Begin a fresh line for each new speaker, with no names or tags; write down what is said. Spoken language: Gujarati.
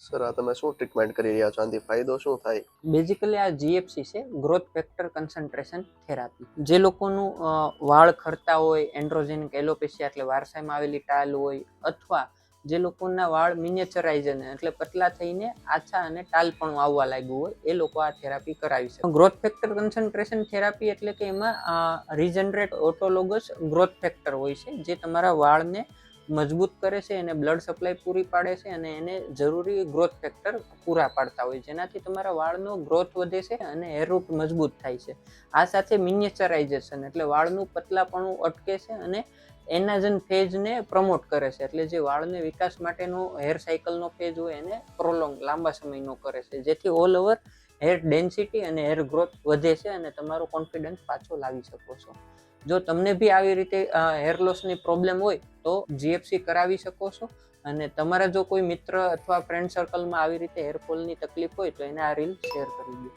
સર આ તમે શું ટ્રીટમેન્ટ કરી રહ્યા છો? આનાથી ફાયદો શું થાય?
બેઝિકલી આ જીએફસી છે, ગ્રોથ ફેક્ટર કન્સન્ટ્રેશન થેરાપી. જે લોકોનું વાળ ખરતા હોય, એન્ડ્રોજેનિક એલોપેશિયા એટલે વારસામાં આવેલી ટાલ હોય, અથવા જે લોકોના વાળ મિનિએચરાઇઝન એટલે પતલા થઈને આછા અને ટાલ પણ આવવા લાગ્યું હોય, એ લોકો આ થેરાપી કરાવી શકે. ગ્રોથ ફેક્ટર કન્સન્ટ્રેશન થેરાપી એટલે કે એમાં રીજનરેટ ઓટોલોગસ ગ્રોથ ફેક્ટર હોય છે, જે તમારા વાળને મજબૂત કરે છે, એને બ્લડ સપ્લાય પૂરી પાડે છે અને એને જરૂરી ગ્રોથ ફેક્ટર પૂરા પાડતા હોય, જેનાથી તમારા વાળનો ગ્રોથ વધે છે અને હેર રૂટ મજબૂત થાય છે. આ સાથે મિનિએચરાઇઝેશન એટલે વાળનું પતલાપણું અટકે છે અને એનાજન ફેઝને પ્રમોટ કરે છે, એટલે જે વાળને વિકાસ માટેનો હેર સાયકલનો ફેઝ હોય એને પ્રોલોંગ લાંબા સમયનો કરે છે, જેથી ઓલ ઓવર હેર ડેન્સિટી અને હેર ગ્રોથ વધે છે અને તમારો કોન્ફિડન્સ પાછો લાવી શકો છો. જો તમને બી આવી રીતે હેર લોસની પ્રોબ્લેમ હોય તો જીએફસી કરાવી શકો છો. અને તમારા જો કોઈ મિત્ર અથવા ફ્રેન્ડ સર્કલમાં આવી રીતે હેરફોલની તકલીફ હોય તો એને આ રીલ શેર કરી દો.